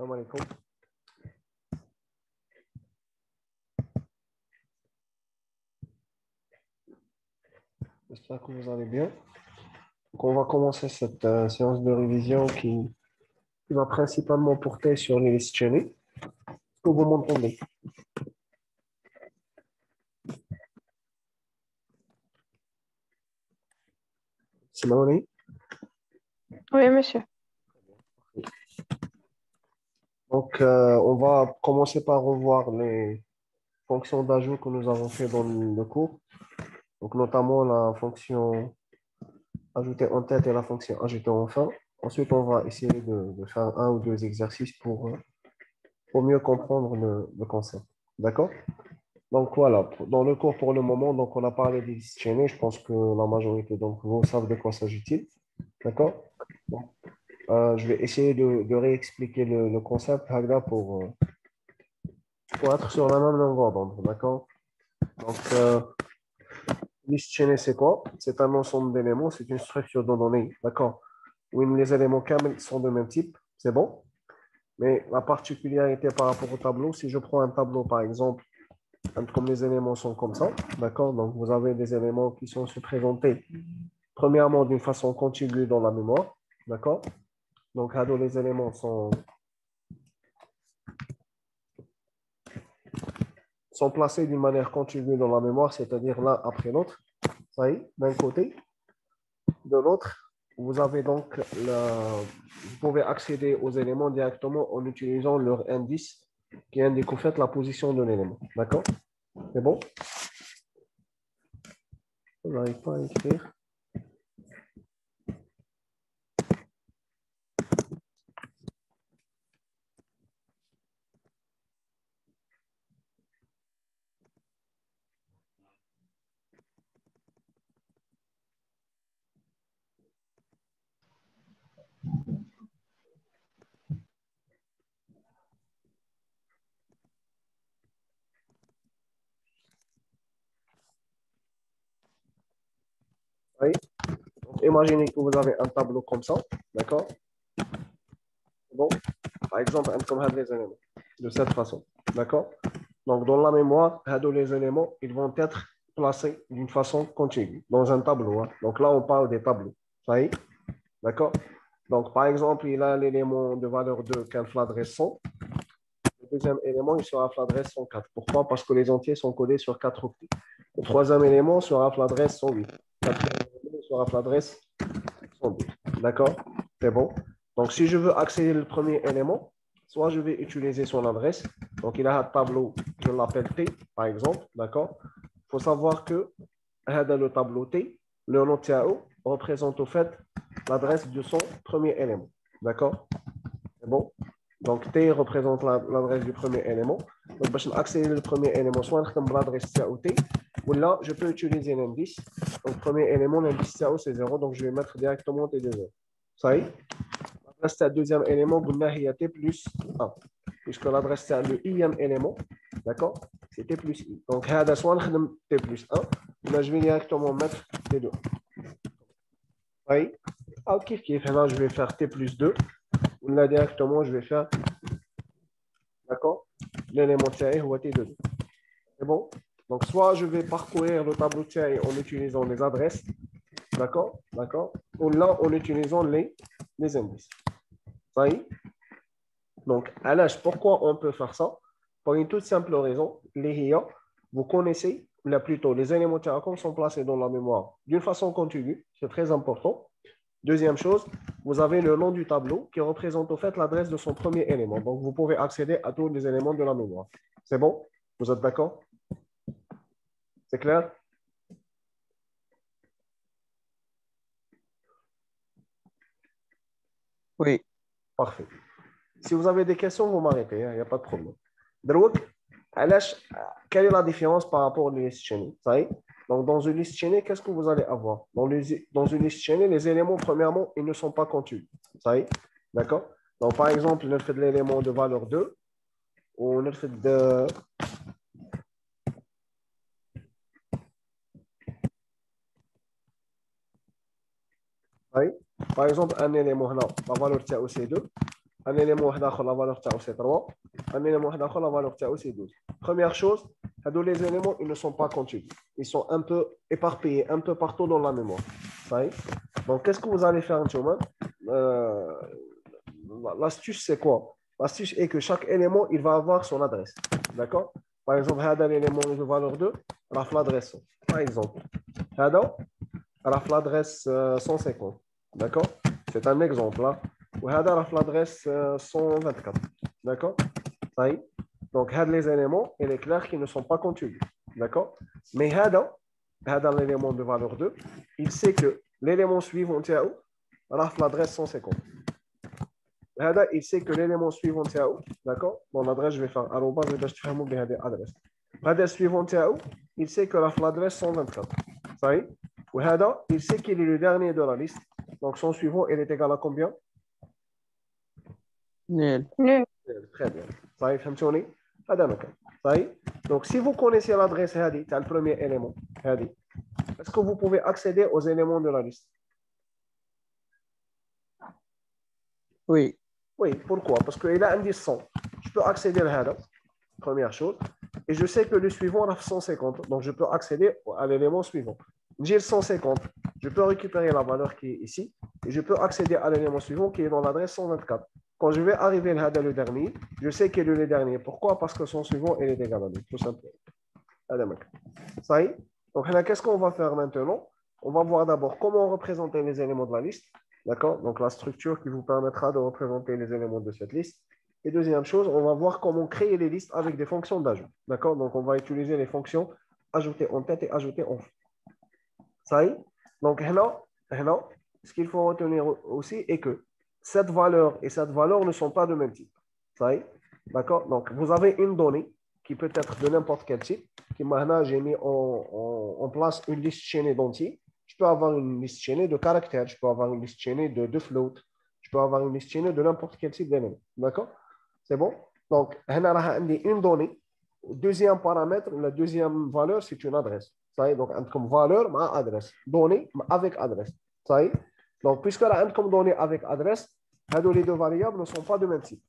Salam alaikum. J'espère que vous allez bien. Donc, on va commencer cette séance de révision qui va principalement porter sur les listes chaînées. Est-ce que vous m'entendez? C'est Maoni? Oui, monsieur. Donc, on va commencer par revoir les fonctions d'ajout que nous avons fait dans le cours. Donc, notamment la fonction ajouter en tête et la fonction ajouter en fin. Ensuite, on va essayer de faire un ou deux exercices pour mieux comprendre le concept. D'accord? Donc voilà, dans le cours pour le moment, donc on a parlé des listes chaînées. Je pense que la majorité d'entre vous savent de quoi s'agit-il. D'accord? Bon. Je vais essayer de réexpliquer le concept Hagda, pour être sur la même longueur d'onde. D'accord? Donc, liste chaînée, c'est quoi? C'est un ensemble d'éléments, c'est une structure de données. D'accord? Où les éléments kamel sont de même type. C'est bon? Mais la particularité par rapport au tableau, si je prends un tableau par exemple, comme les éléments sont comme ça, d'accord? Donc, vous avez des éléments qui sont se présentés, premièrement, d'une façon contigue dans la mémoire, d'accord? Donc, les éléments sont placés d'une manière contigue dans la mémoire, c'est-à-dire l'un après l'autre, ça y est, d'un côté. De l'autre, vous avez donc, vous pouvez accéder aux éléments directement en utilisant leur indice qui indique en fait la position de l'élément, d'accord? C'est bon? On n'arrive pas à écrire. Oui. Donc, imaginez que vous avez un tableau comme ça, d'accord? Bon, par exemple, comme les éléments, de cette façon, d'accord? Donc, dans la mémoire, les éléments, ils vont être placés d'une façon continue dans un tableau, hein. Donc là, on parle des tableaux. Ça y est, d'accord? Donc, par exemple, il a l'élément de valeur 2 qu'un l'adresse 100. Le deuxième élément, il sera l'adresse 104. Pourquoi? Parce que les entiers sont codés sur 4 octets. Le troisième élément sera l'adresse 108. Le quatrième élément sera l'adresse 112. D'accord? C'est bon. Donc, si je veux accéder au premier élément, soit je vais utiliser son adresse. Donc, il a un tableau, je l'appelle T, par exemple. D'accord? Il faut savoir que le tableau T, le nom TAO, représente au fait l'adresse de son premier élément. D'accord? C'est bon? Donc, T représente l'adresse du premier élément. Donc, pour accéder au premier élément, soit l'adresse TAO T, ou là, je peux utiliser l'indice. Donc, premier élément, l'indice TAO, c'est 0. Donc, je vais mettre directement T de 0. Ça y est? L'adresse c'est le deuxième élément, il y a T plus 1. Puisque l'adresse c'est le ième élément, d'accord? C'est T plus I. Donc, soit T plus 1. Là, je vais directement mettre T2. Oui. Ok, là, je vais faire T plus 2. Là, directement, je vais faire, d'accord? L'élément tiré ou T2. C'est bon? Donc, soit je vais parcourir le tableau tiré en utilisant les adresses, d'accord? D'accord? Ou là, en utilisant les indices. Ça y est? Donc, à l'âge, pourquoi on peut faire ça? Pour une toute simple raison, les IA, vous connaissez, là plutôt, les éléments Terracom sont placés dans la mémoire d'une façon continue, c'est très important. Deuxième chose, vous avez le nom du tableau qui représente au fait l'adresse de son premier élément. Donc, vous pouvez accéder à tous les éléments de la mémoire. C'est bon? Vous êtes d'accord? C'est clair? Oui. Parfait. Si vous avez des questions, vous m'arrêtez, il n'y a pas de problème. Quelle est la différence par rapport aux listes chaînées? Ça y est? Donc, dans une liste chaînée, qu'est-ce que vous allez avoir? Dans une liste chaînée, les éléments, premièrement, ils ne sont pas contigus. Ça y est? D'accord? Donc, par exemple, on fait de l'élément de valeur 2, ou on fait de. Ça y est? Par exemple, un élément là, la valeur c'est 2. Un élément, la valeur c'est 3. Un élément, la valeur c'est 12. Première chose, les éléments, ils ne sont pas contigus. Ils sont un peu éparpillés, un peu partout dans la mémoire. Donc, qu'est-ce que vous allez faire, l'astuce, c'est quoi? L'astuce est que chaque élément, il va avoir son adresse. D'accord? Par exemple, l'élément de valeur 2, l'adresse. Par exemple, l'adresse 150. D'accord? C'est un exemple. Là. Ou l'adresse 124. D'accord? Ça y est. Donc, les éléments, il est clair qu'ils ne sont pas contigus. D'accord? Mais l'élément de valeur 2, il sait que l'élément suivant, c'est où? L'adresse 150. Il sait que l'élément suivant, c'est où? D'accord? Dans l'adresse, je vais faire arrobas, je vais faire l'adresse. L'adresse suivante, c'est où? Il sait que l'adresse 124. Ça y est? Ou il sait qu'il est le dernier de la liste. Donc, son suivant, il est égal à combien? Nul. Très bien. Ça y est, فهمتوني؟ هذا مكان. Ça y est? Donc, si vous connaissez l'adresse, c'est le premier élément. Est-ce que vous pouvez accéder aux éléments de la liste? Oui. Oui, pourquoi? Parce qu'il a indice 100. Je peux accéder à l'hada, première chose. Et je sais que le suivant a 150. Donc, je peux accéder à l'élément suivant. J'ai le 150. Je peux récupérer la valeur qui est ici. Et je peux accéder à l'élément suivant qui est dans l'adresse 124. Quand je vais arriver à le dernier, je sais qu'il est le dernier. Pourquoi? Parce que son suivant, il est égal à lui, tout simplement. Ça y est. Donc, qu'est-ce qu'on va faire maintenant? On va voir d'abord comment représenter les éléments de la liste. D'accord? Donc, la structure qui vous permettra de représenter les éléments de cette liste. Et deuxième chose, on va voir comment créer les listes avec des fonctions d'ajout. D'accord? Donc, on va utiliser les fonctions ajouter en tête et ajouter en fin. Ça y est? Donc, ce qu'il faut retenir aussi est que cette valeur et cette valeur ne sont pas de même type. Ça y est? D'accord? Donc, vous avez une donnée qui peut être de n'importe quel type. Qui maintenant, j'ai mis en place une liste chaînée d'entiers. Je peux avoir une liste chaînée de caractères. Je peux avoir une liste chaînée de float. Je peux avoir une liste chaînée de n'importe quel type d'élément. D'accord? C'est bon? Donc, une donnée. Deuxième paramètre, la deuxième valeur, c'est une adresse. Ça y est, donc, comme valeur, ma adresse. Donnée avec adresse. Ça y est? Donc, puisque la comme donnée avec adresse, les deux variables ne sont pas de même type.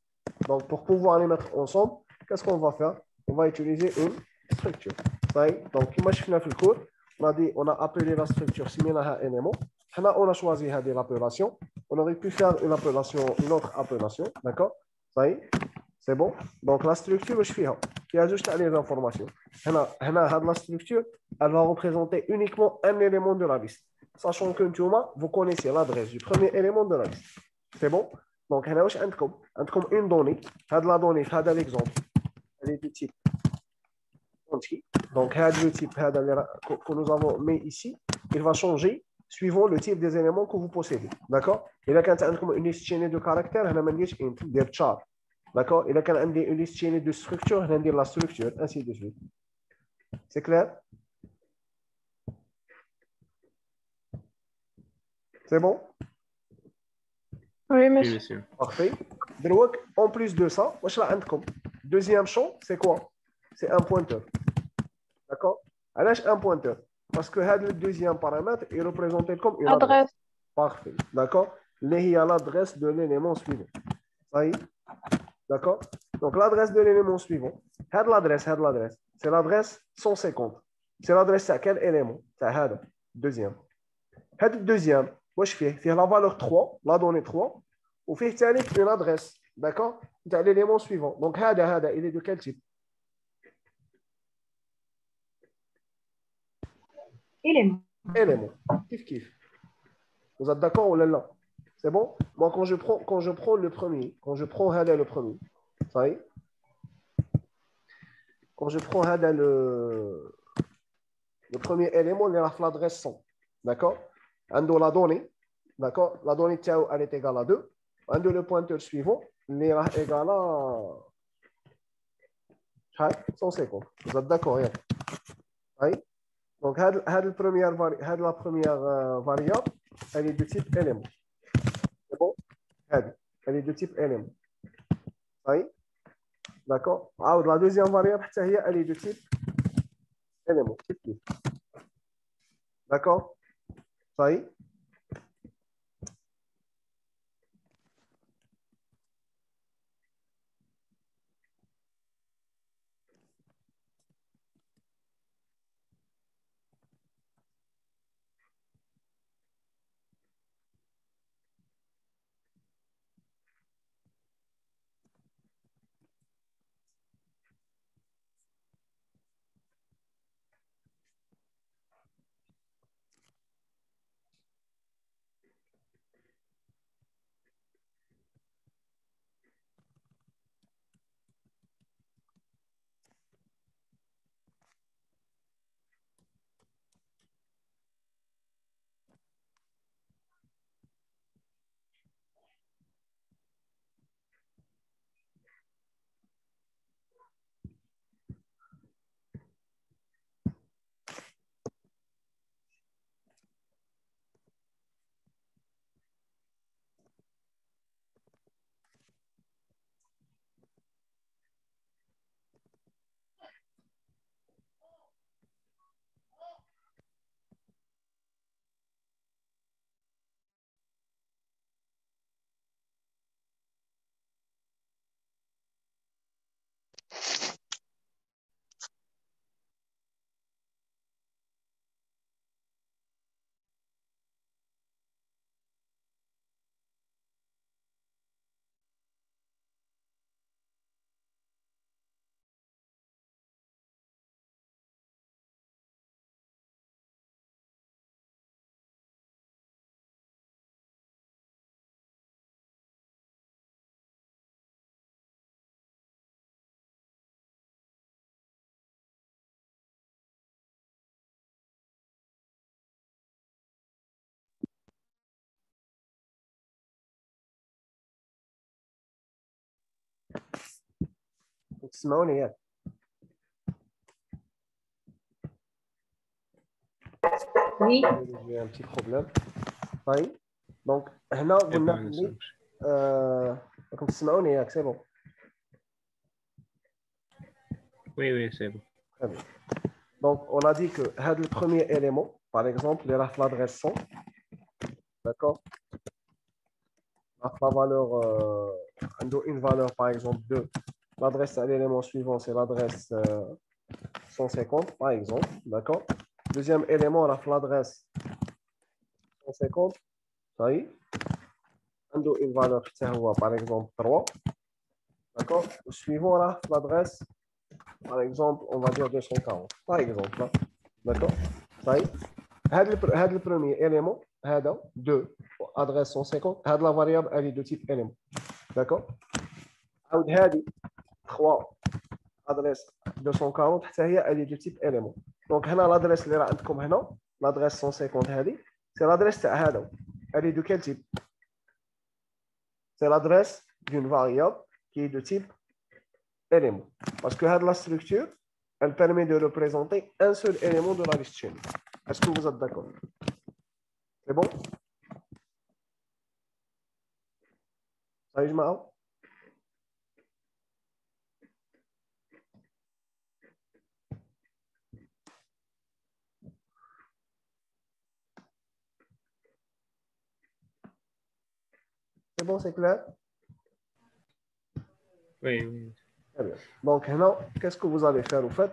Donc, pour pouvoir les mettre ensemble, qu'est-ce qu'on va faire? On va utiliser une structure. Ça y est? Donc, comme je fais le cours, on a appelé la structure similaire à élément. On a choisi l'appellation. On aurait pu faire une autre appellation. D'accord? Ça y est? C'est bon? Donc, la structure, je fais qui ajoute les informations. La structure, elle va représenter uniquement un élément de la liste. Sachant que vous connaissez l'adresse du premier élément de la liste. C'est bon? Donc, comme une donnée. La donnée, l'exemple. Elle est du type entier. Donc, le type que nous avons mis ici, il va changer suivant le type des éléments que vous possédez. D'accord? Et là, quand vous avez une liste chaînée de caractères, on a des chars. D'accord? Et là, quand on a une liste chaînée de structures, on a la structure, ainsi de suite. C'est clair? C'est bon? Oui, Oui, monsieur. monsieur. Parfait. Donc, en plus de ça, deuxième champ, c'est quoi? C'est un pointeur. D'accord? Alors, un pointeur. Parce que le deuxième paramètre est représenté comme une adresse. Adresse. Parfait. D'accord? Là, il y a l'adresse de l'élément suivant. Ça y est? D'accord? Donc, l'adresse de l'élément suivant. L'adresse. C'est l'adresse 150. C'est l'adresse à quel élément? C'est le deuxième. Le deuxième, moi je fais la valeur 3, la donnée 3, ou fait une adresse. D'accord? C'est l'élément suivant. Donc, il est de quel type? Élément. Kiff. Vous êtes d'accord ou là? C'est bon? Moi, quand je prends le premier, ça y est? Quand je prends le premier élément, il est l'adresse 100. D'accord? Un la donnée. D'accord? La donnée elle est égale à 2. Un de le pointeur suivant, il est égal à 150. Vous êtes d'accord? Oui? Donc, la première variable, elle est de type élément. C'est bon? Elle est de type élément. Oui? D'accord? La deuxième variable, elle est de type élément. D'accord? Ça y est? تسمعوني ياك؟ Oui. J'ai un petit problème. طيب دونك هنا قلنا اللي راكم تسمعوني ياك سي بون. Oui, c'est bon. Très bien. Donc, on a dit que le premier élément, par exemple, l'adresse 100, d'accord? La valeur, une valeur, par exemple, 2. L'adresse à l'élément suivant, c'est l'adresse 150, par exemple, d'accord? Deuxième élément, l'adresse 150, ça y est. Une valeur, par exemple, 3, d'accord? Suivant l'adresse, par exemple, on va dire 240, par exemple, d'accord? Ça y est. Le premier élément, 2, adresse 150, la variable, elle est de type élément. D'accord? 3, adresse 240, elle est de type élément. Donc, l'adresse, l'adresse 150, c'est l'adresse, elle est de quel type? C'est l'adresse d'une variable qui est de type élément. Parce que la structure, elle permet de représenter un seul élément de la liste chaîne. Est-ce que vous êtes d'accord? C'est bon? Ça y est, je m'arrête. C'est bon, c'est clair? Oui. Très bien. Donc, maintenant, qu'est-ce que vous allez faire au fait?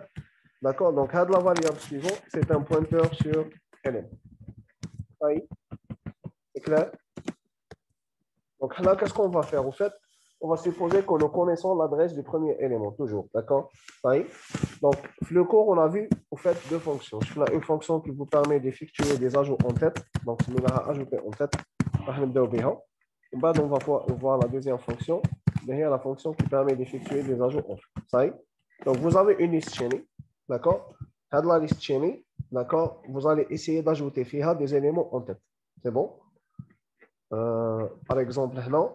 D'accord? Donc, la variable suivante, c'est un pointeur sur élément. Ça y est? C'est clair? Donc, là, qu'est-ce qu'on va faire au fait? On va supposer que nous connaissons l'adresse du premier élément, toujours. D'accord? Ça y est? Donc, le cours, on a vu au fait deux fonctions. Une fonction qui vous permet d'effectuer des ajouts en tête. Donc, si nous l'avons ajouté en tête, on va voir la deuxième fonction. Derrière la fonction qui permet d'effectuer des ajouts en tête. Ça y est? Donc, vous avez une liste chaînée. D'accord? La liste chaînée. D'accord? Vous allez essayer d'ajouter des éléments en tête. C'est bon? Par exemple, là,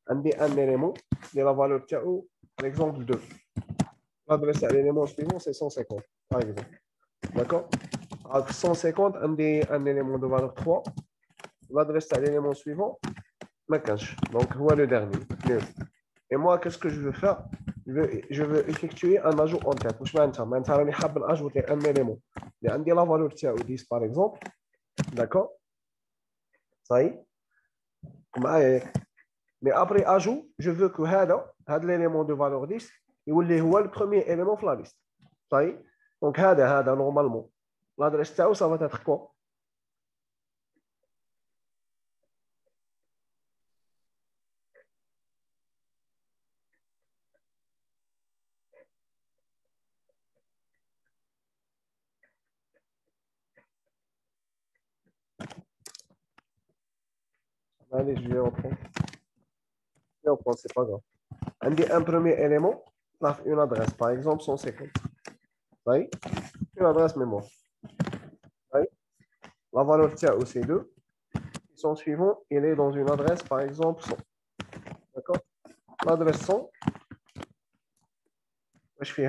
un élément de la valeur par exemple 2. L'adresse à l'élément suivant, c'est 150, par exemple. D'accord? Avec 150, un élément de valeur 3. L'adresse à l'élément suivant, ma cache. Donc, voilà le dernier. Et moi, qu'est-ce que je veux faire? Je veux effectuer un ajout en tête. Je vais ajouter un élément. Il y a la valeur 10, par exemple. D'accord? Ça y est? Mais après ajout, je veux que l'élément de valeur 10, il est le premier élément de la liste. Ça y est? Donc, normalement, l'adresse TAO, ça va être quoi? Allez, je vais reprendre. C'est pas grave. Un premier élément, une adresse, par exemple 150. Ça y est? Une adresse mémoire. Ça y est? La valeur TAO, c'est 2. Son suivant, il est dans une adresse, par exemple 100. D'accord? L'adresse 100, je fais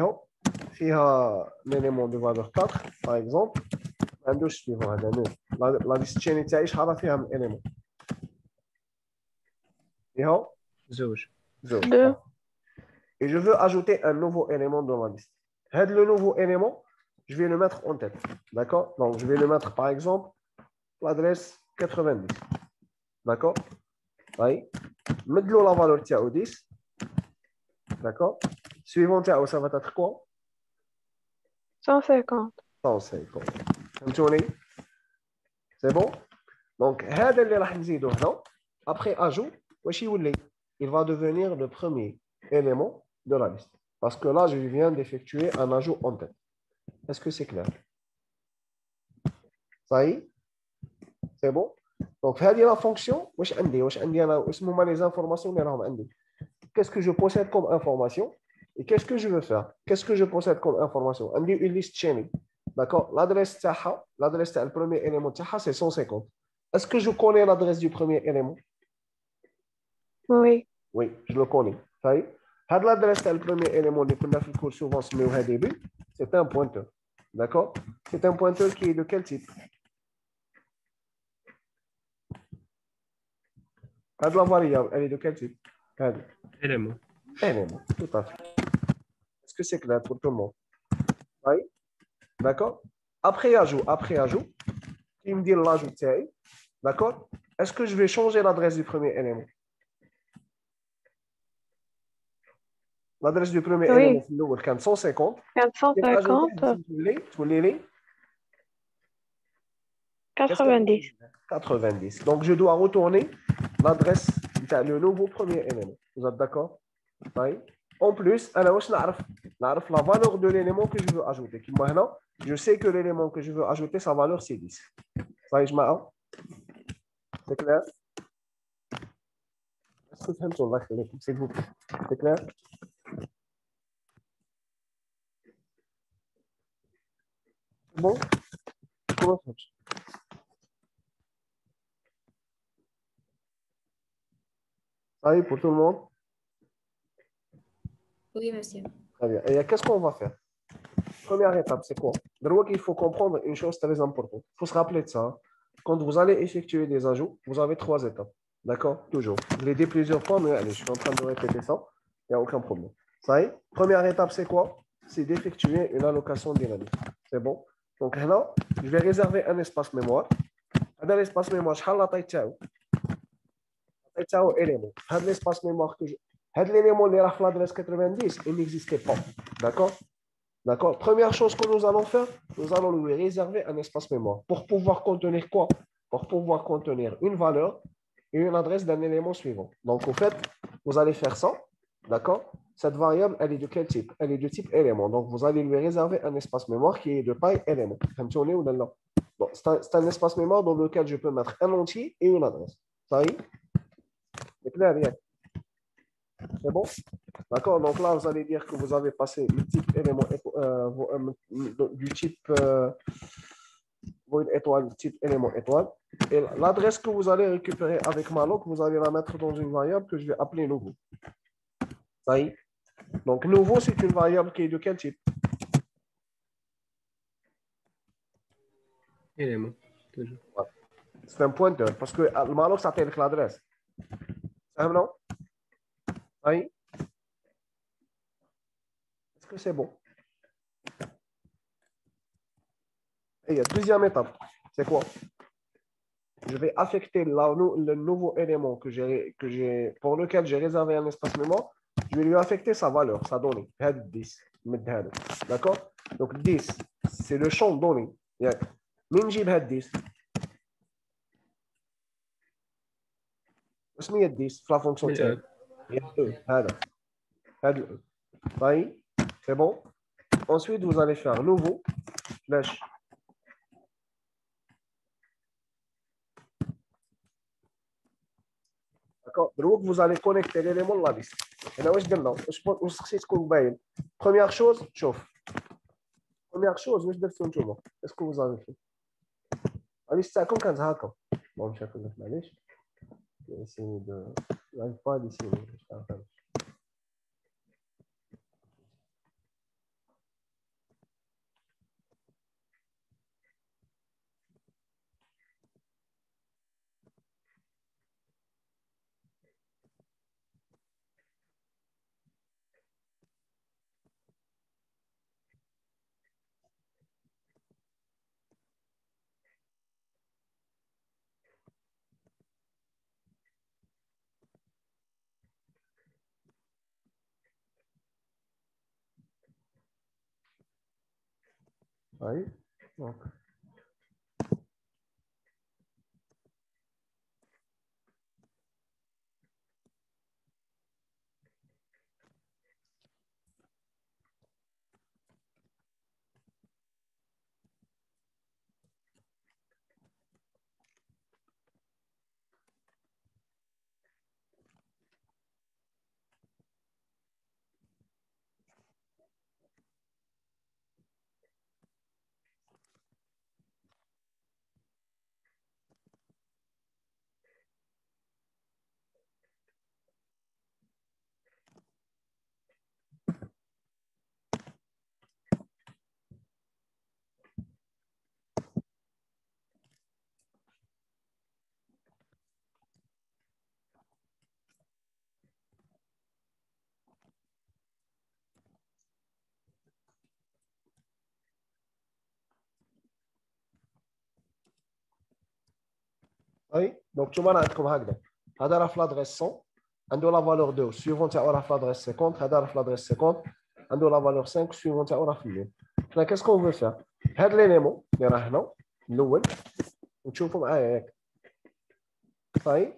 l'élément de valeur 4, par exemple. La liste chaîne تاعي شحال راه فيها من élément فيها زوج. Deux. Et je veux ajouter un nouveau élément dans la liste. Le nouveau élément, je vais le mettre en tête. D'accord? Donc, je vais le mettre, par exemple, l'adresse 90. D'accord? Oui. Mettez-le la valeur TAO 10. D'accord? Suivant TAO, ça va être quoi? 150. 150. C'est bon? Donc, après ajout, il va devenir le premier élément de la liste. Parce que là, je viens d'effectuer un ajout en tête. Est-ce que c'est clair? Ça y est? C'est bon? Donc, la fonction, les informations. Qu'est-ce que je possède comme information? Et qu'est-ce que je veux faire? Qu'est-ce que je possède comme information? Une liste chaînée. D'accord? L'adresse du premier élément, c'est 150. Est-ce que je connais l'adresse du premier élément? Oui. Oui, je le connais. Ça y est. L'adresse, c'est le premier élément du cours souvent se met au début. C'est un pointeur. D'accord? C'est un pointeur qui est de quel type? La variable, elle est de quel type? Élément. Élément, tout à fait. Est-ce que c'est clair pour tout le monde? Oui. D'accord? Après ajout, il me dit l'ajout, d'accord? Est-ce que je vais changer l'adresse du premier élément? L'adresse du premier élément, Oui. c'est le 150. Je vais ajouter 450, les 90. 90. Donc, je dois retourner l'adresse, le nouveau premier élément. Vous êtes d'accord? Oui. En plus, la valeur de l'élément que je veux ajouter. Maintenant, je sais que l'élément que je veux ajouter, sa valeur, c'est 10. Ça y est, c'est clair? Est-ce que vous avez s'il vous plaît? C'est clair? C'est bon? Comment ça marche? Ça y est, pour tout le monde? Oui, monsieur. Très bien. Et qu'est-ce qu'on va faire? Première étape, c'est quoi? D'abord, il faut comprendre une chose très importante. Il faut se rappeler de ça, hein. Quand vous allez effectuer des ajouts, vous avez trois étapes. D'accord? Toujours. Je l'ai dit plusieurs fois, mais allez, je suis en train de répéter ça. Il n'y a aucun problème. Ça y est? Première étape, c'est quoi? C'est d'effectuer une allocation dynamique. C'est bon? Donc là, je vais réserver un espace mémoire. Dans l'espace mémoire, je vais élément. L'espace mémoire que je... L'élément de l'adresse 90, il n'existait pas. D'accord? D'accord. Première chose que nous allons faire, nous allons lui réserver un espace mémoire. Pour pouvoir contenir quoi? Pour pouvoir contenir une valeur et une adresse d'un élément suivant. Donc, en fait, vous allez faire ça. D'accord? Cette variable, elle est de quel type? Elle est de type élément. Donc, vous allez lui réserver un espace mémoire qui est de taille élément. Bon, c'est un espace mémoire dans lequel je peux mettre un entier et une adresse. Ça y est? C'est clair, bien. C'est bon? D'accord? Donc là, vous allez dire que vous avez passé le type élément du type void étoile, type élément étoile. Et l'adresse que vous allez récupérer avec malloc, vous allez la mettre dans une variable que je vais appeler nouveau. Ça y est? Donc nouveau, c'est une variable qui est de quel type? Élément. Toujours. Ouais. C'est un pointeur parce que le malloc s'appelle avec l'adresse. Ça, non? Ça y est? Est-ce que c'est bon? Et il y a deuxième étape. C'est quoi? Je vais affecter le nouveau élément pour lequel j'ai réservé un espace mémoire. Je vais lui affecter sa valeur, sa donnée. 10. D'accord? Donc 10, c'est le champ donné. من نجيب هاد 10 اسمه هي 10 في لا فونكسيون تاعي هي E هذا هذا طيب c'est bon. Ensuite vous allez faire nouveau flash. D'accord. Donc vous allez connecter l'élément de la liste. Et là, واش خصني تكون باين. Première chose, شوف. Première chose, واش درتو نتوما؟ Est-ce que vous avez fait? اليست تاعكم كانت هكا. بون نشوف لك معليش. essayer de j'arrive pas à dessiner. Oui. Donc, Oui. Donc, tu m'as dit comme هكذا. هذا راه في l'adresse 100. عنده la valeur 2. Suivant تاعو راه في l'adresse 50. هذا راه في l'adresse 50. عنده la valeur 5. Suivant تاعو راه في 1000. حنا qu'est-ce qu'on veut faire؟ هذا l'élément اللي راه هنا الأول وتشوفوا معايا ياك. صحيح؟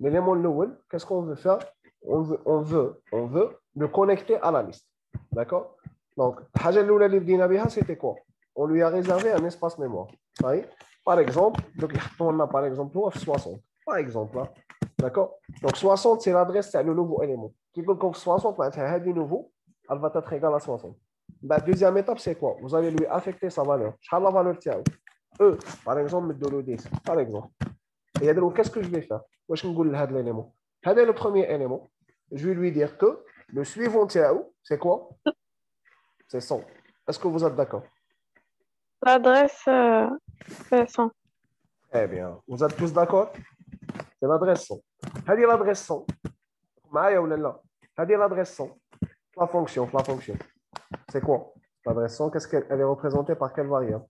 L'élément الأول, qu'est-ce qu'on veut faire? On veut le connecter à la liste. D'accord? Donc, الحاجة الأولى اللي بدينا بها c'était quoi? On lui a réservé un espace mémoire. صحيح؟ Par exemple, donc يحطوا لنا par exemple هو في 60. Par exemple, là. D'accord? Donc 60 c'est l'adresse c'est le nouveau élément. Qui veut que 60 معناتها هذه nouveau, elle va être égale à 60. La deuxième étape c'est quoi? Vous allez lui affecter sa valeur. شحال la valeur تاعو? E, par exemple, نديرو له 10. Par exemple. Et donc, qu'est-ce que je vais faire? Moi, je vais vous dire l'élément. C'est le premier élément. Je vais lui dire que le suivant, c'est quoi? C'est 100. Est-ce que vous êtes d'accord? L'adresse 100. Eh bien, vous êtes tous d'accord? C'est l'adresse 100. C'est l'adresse 100. C'est l'adresse 100. La fonction. C'est quoi? L'adresse 100, qu'est-ce qu'elle est représentée par quelle variable?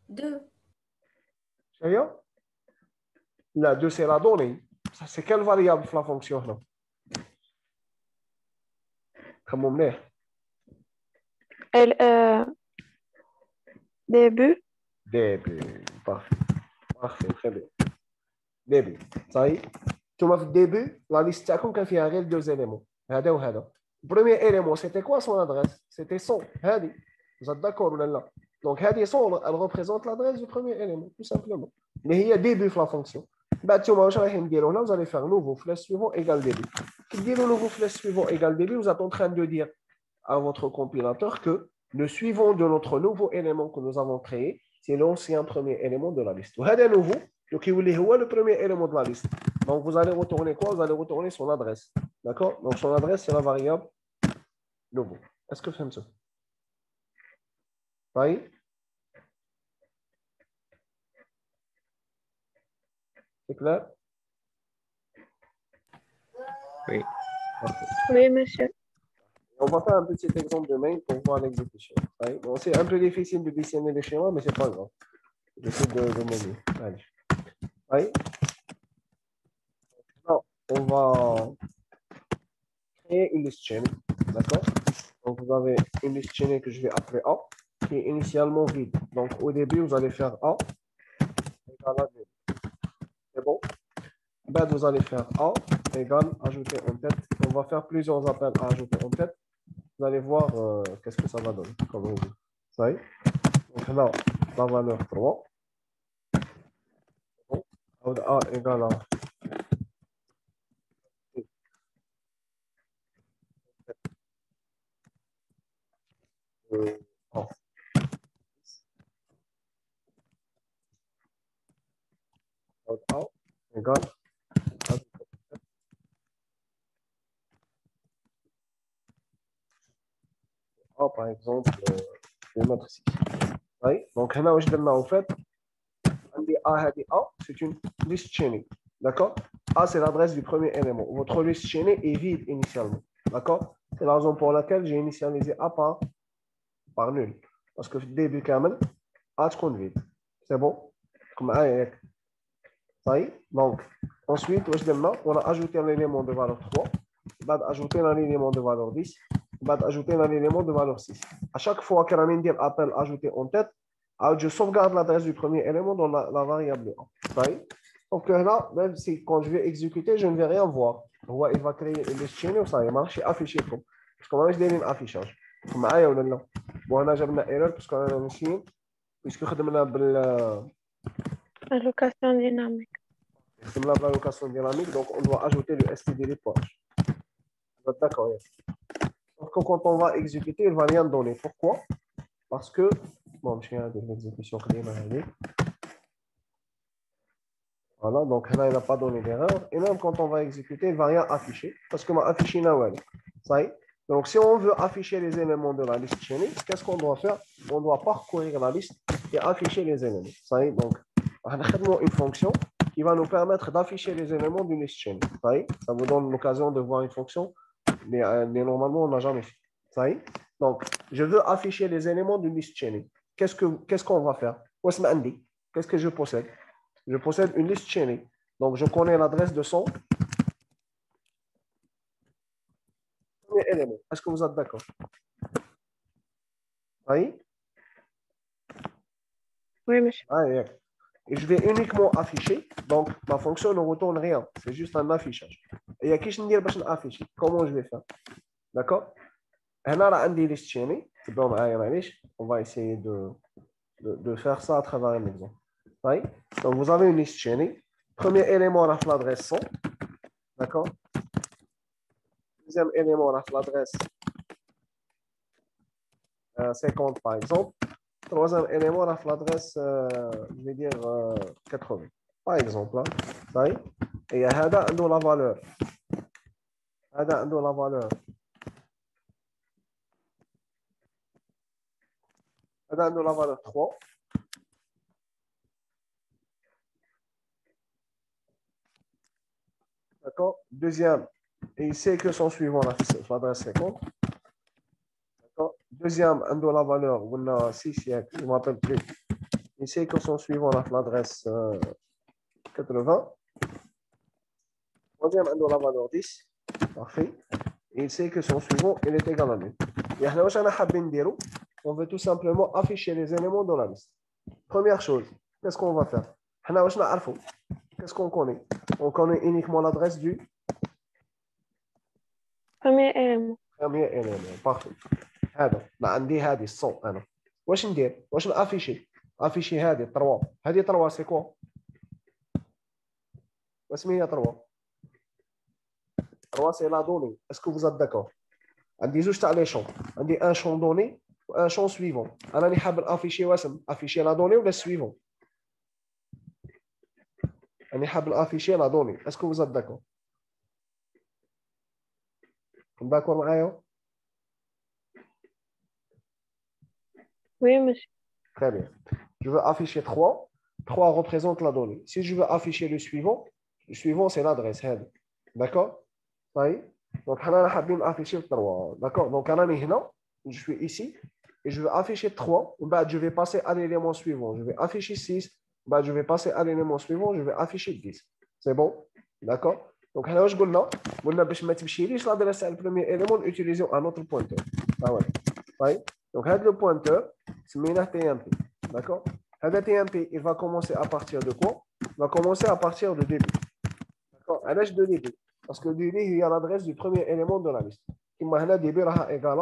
Deux. La 2, c'est la donnée. C'est quelle variable la fonction là? Comment on Début. Début. Parfait. Parfait, très bien. Début. Ça y est. Tu m'as fait début, la liste تاعكم كان فيها غير deux éléments. هذا وهذا. Le premier élément, c'était quoi son adresse? C'était 100. هذه. Vous êtes d'accord ou là? Donc, هذه 100, elle représente l'adresse du premier élément, tout simplement. Mais il y a début de la fonction. Bah, tu m'as dit, là, vous allez faire nouveau flèche suivant égale début. Qui dit le nouveau flèche suivant égale début, vous êtes en train de dire à votre compilateur que le suivant de notre nouveau élément que nous avons créé, c'est l'ancien premier élément de la liste. Vous avez nouveau, donc il est le premier élément de la liste. Donc vous allez retourner quoi? Vous allez retourner son adresse. D'accord? Donc son adresse, c'est la variable nouveau. Est-ce que c'est ça? Oui? C'est clair? Oui. Parfait. Oui, monsieur. On va faire un petit exemple de main pour voir l'exécution. Bon, c'est un peu difficile de dessiner les schémas, mais c'est pas grave. J'essaie de mener. Allez. Oui. Alors, on va créer une liste chaîne. D'accord? Donc, vous avez une liste chaîne que je vais appeler A, qui est initialement vide. Donc, au début, vous allez faire A égale à 2. C'est bon? Ben, vous allez faire A égale ajouter en tête. On va faire plusieurs appels à ajouter en tête. Vous allez voir qu'est-ce que ça va donner. Comme vous. Ça y est. Donc là, la valeur 3. Bon. A égale à A. A égale à A, par exemple, je vais mettre 6. Oui. Donc là, je donne en fait, A, c'est une liste chaînée. D'accord? A, c'est l'adresse du premier élément. Votre liste chaînée est vide initialement. D'accord? C'est la raison pour laquelle j'ai initialisé A par nul. Parce que début kamel, A تكون vide. C'est bon? Comme A et ça y est. Donc, ensuite, on a ajouté un élément de valeur 3. On va ajouter un élément de valeur 10. On va ajouter un élément de valeur 6. À chaque fois qu'on a un appel ajouté en tête, je sauvegarde l'adresse du premier élément dans la variable A. Ça y est. Donc là, même si quand je vais exécuter, je ne vais rien voir. Il va créer une liste chaîne ou ça y est, marche affiché comme. Parce qu'on a déjà un affichage. معايا ولا لا؟ وهنا جبنا ايرور باسكو انا ماشيين باسكو خدمنا Allocation dynamique. خدمنا بالالوكاسيون ديناميك دونك on doit ajouter le std des pages. D'accord. Donc quand on va exécuter, il ne va rien donner. Pourquoi? Parce que bon, je viens de l'exécution. Voilà, donc là, il n'a pas donné d'erreur. Et même quand on va exécuter, il ne va rien afficher. Parce que m'a affiché Nawal. Ça y est. Donc, si on veut afficher les éléments de la liste chaînée, qu'est-ce qu'on doit faire? On doit parcourir la liste et afficher les éléments. Ça y est. Donc, on a une fonction qui va nous permettre d'afficher les éléments d'une liste chaînée. Ça y est. Ça vous donne l'occasion de voir une fonction, mais normalement, on n'a jamais fait. Ça y est. Donc, je veux afficher les éléments d'une liste chaînée. Qu'est-ce qu'on va faire? Qu'est-ce que je possède? Je possède une liste chaînée. Donc, je connais l'adresse de son premier élément. Est-ce que vous êtes d'accord? Oui? Oui, monsieur. Ah, yeah. Et je vais uniquement afficher. Donc, ma fonction ne retourne rien. C'est juste un affichage. Et il y a qui je ne pas afficher. Comment je vais faire? D'accord? On va essayer de faire ça à travers un exemple. Oui? Donc, vous avez une liste chaînée. Premier élément, on a l'adresse 100. D'accord? Deuxième élément, on a l'adresse 50, par exemple. Troisième élément, on a l'adresse, je vais dire, 80. Par exemple. Hein? Ça y est. Et il y a la valeur. La valeur. La valeur 3. D'accord? Deuxième, et il sait que son suivant, l'adresse 50. D'accord? Deuxième, la valeur, on a 6 siècles, je ne m'appelle plus. Il sait que son suivant, l'adresse 80. Troisième, la valeur 10. Parfait. Et il sait que son suivant, il est égal à 1000. Et on veut tout simplement afficher les éléments dans la liste. Première chose, qu'est-ce qu'on va faire? Qu'est-ce qu'on connaît? On connaît uniquement l'adresse du Premier élément. premier élément. Parfait. هذا ما عندي هذه الصون انا واش ندير واش افيشي هذه 3 هذه 3 سي كوا واسمي هي 3 سي لا دوني اسكو vous êtes d'accord عندي زوج تاع لي شون عندي ان شون دوني وان شون سويفون انا اللي حاب افيشي واسم افيشي لا دوني ولا سويفون انا حاب افيشي لا دوني اسكو vous êtes d'accord داكور معايا Oui, monsieur. Très bien. Je veux afficher 3. 3 représente la donnée. Si je veux afficher le suivant c'est l'adresse. D'accord? Oui. Donc, on a afficher 3. D'accord? Donc, je suis ici et je veux afficher 3. Je vais passer à l'élément suivant. Je vais afficher 6. Je vais passer à l'élément suivant. Je vais afficher 10. C'est bon? D'accord? Donc, on a dit que l'adresse est le premier élément, utilisons un autre pointeur. Ah ouais. Oui. Donc, le pointeur, c'est TMP. D'accord? Le TMP, il va commencer à partir de quoi? Il va commencer à partir de début. D'accord? À l'âge de début. Parce que début, il y a l'adresse du premier élément de la liste. Qui m'a dit début est égal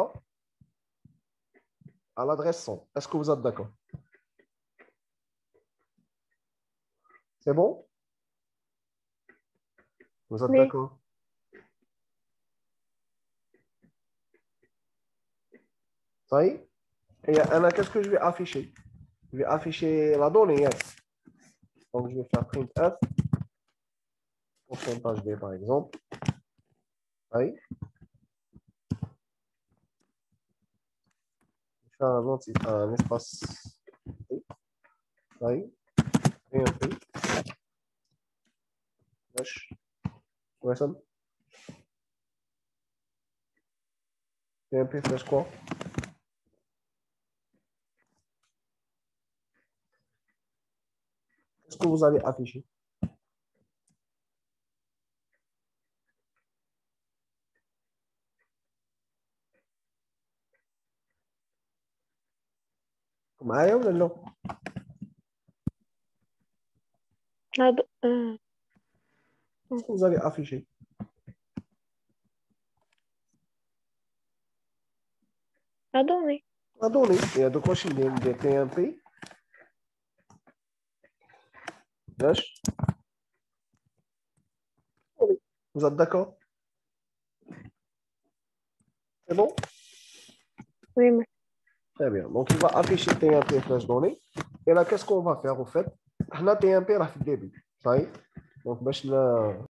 à l'adresse 100. Est-ce que vous êtes d'accord? C'est bon? Vous êtes Oui. d'accord? Ça y est? Et qu'est-ce que je vais afficher? Je vais afficher la donnée. Yes. Donc, je vais faire printf. Pourcentage D, par exemple. Oui. Je vais faire un espace T. Oui. Et un P. Slash. Ouais, ça. TMP slash quoi? Qu'est-ce que vous allez afficher? معايا ولا لا؟ Qu'est-ce que vous allez afficher? La donnée. La donnée. Il y a de quoi chez des TMP. Slash. Vous êtes d'accord? C'est bon? Oui, monsieur. Très bien. Donc, il va afficher TMP slash donnée. Et là, qu'est-ce qu'on va faire au fait? On a TMP là, في le début. Ça y est. Donc, باش